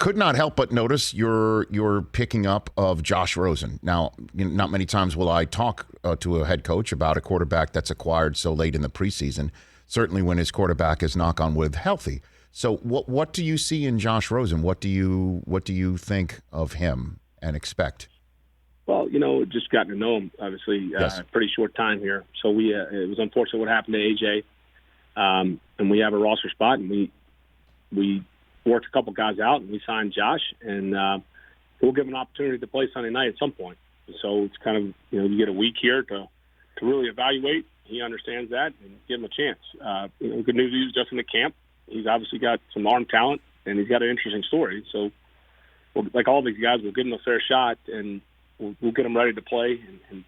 Could not help but notice your picking up of Josh Rosen. Now, not many times will I talk to a head coach about a quarterback that's acquired so late in the preseason, certainly when his quarterback is, knock on wood, healthy. So what do you see in Josh Rosen? What do you think of him and expect? Well, just gotten to know him, obviously, Yes. pretty short time here. So it was unfortunate what happened to AJ. And we have a roster spot, and we worked a couple guys out, and we signed Josh, and we'll give him an opportunity to play Sunday night at some point. And so it's kind of, you get a week here to really evaluate. He understands that, and give him a chance. Good news, he's just in the camp. He's obviously got some arm talent, and he's got an interesting story. So, like all these guys, we'll give him a fair shot, and we'll get him ready to play, and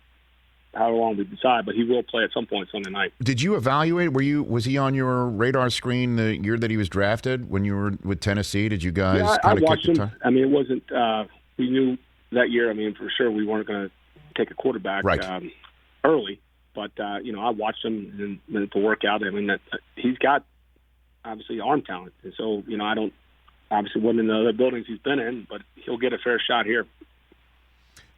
how long we decide, but he will play at some point Sunday night. Did you evaluate? Was he on your radar screen the year that he was drafted when you were with Tennessee? Did you guys kind of watched kick the him. time? I mean, it wasn't. We knew that year. I mean, for sure, we weren't going to take a quarterback early. But I watched him and to work out. I mean, he's got obviously arm talent, and so I don't obviously wasn't in the other buildings he's been in, but he'll get a fair shot here.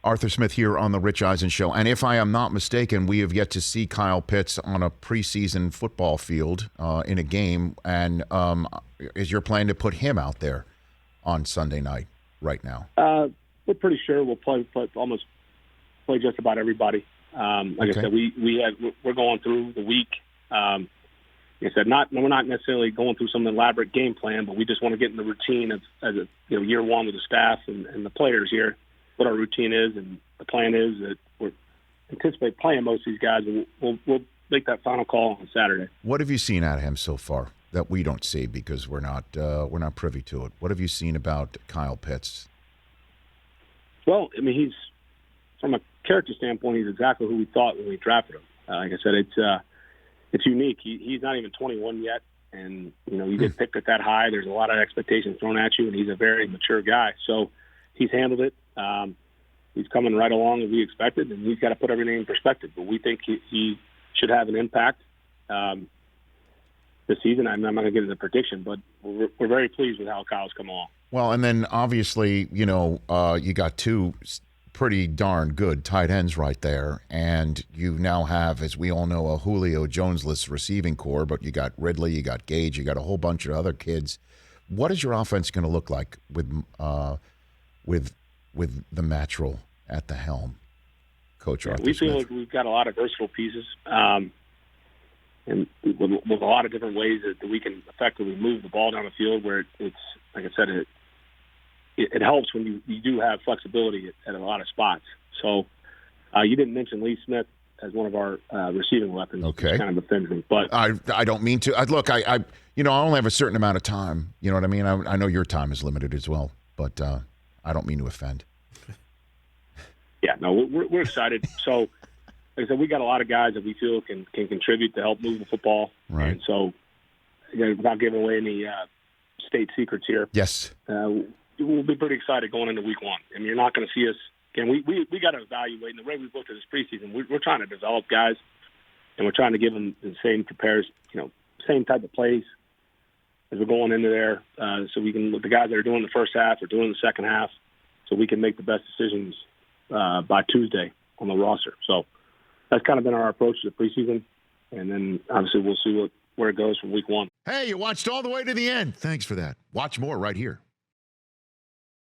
Arthur Smith here on the Rich Eisen Show. And if I am not mistaken, we have yet to see Kyle Pitts on a preseason football field in a game. And is your plan to put him out there on Sunday night right now? We're pretty sure we'll play just about everybody. Like I said, we're going through the week. Like I said, we're not necessarily going through some elaborate game plan, but we just want to get in the routine of year one with the staff and the players here. What our routine is, and the plan is that we anticipate playing most of these guys, and we'll make that final call on Saturday. What have you seen out of him so far that we don't see because we're not privy to it? What have you seen about Kyle Pitts? Well, I mean, he's from a character standpoint, he's exactly who we thought when we drafted him. Like I said, it's unique. He's not even 21 yet, and you get picked at that high. There's a lot of expectations thrown at you, and he's a very mature guy. So he's handled it. He's coming right along as we expected, and he's got to put everything in perspective. But we think he should have an impact this season. I'm not going to get into the prediction, but we're very pleased with how Kyle's come along. Well, and then obviously, you got two pretty darn good tight ends right there, and you now have, as we all know, a Julio Jones-less receiving core, but you got Ridley, you got Gage, you got a whole bunch of other kids. What is your offense going to look like with the Mattrell at the helm, Coach Arthur we Smith? feel like we've got a lot of versatile pieces, and with a lot of different ways that we can effectively move the ball down the field. Where it's like I said, it helps when you do have flexibility at a lot of spots. So you didn't mention Lee Smith as one of our receiving weapons. Okay, which kind of offends me, but I don't mean to. Look, I only have a certain amount of time. You know what I mean? I know your time is limited as well, but I don't mean to offend. Yeah, no, we're excited. So, like I said, we got a lot of guys that we feel can contribute to help move the football. Right. And so, without giving away any state secrets here, yes, we'll be pretty excited going into week one. I mean, you're not going to see us again. We got to evaluate. And the way we've looked at this preseason, we're trying to develop guys, and we're trying to give them the same same type of plays as we're going into there, so we can look the guys that are doing the first half or doing the second half, so we can make the best decisions by Tuesday on the roster. So that's kind of been our approach to the preseason, and then obviously we'll see where it goes from week one. Hey, you watched all the way to the end. Thanks for that. Watch more right here.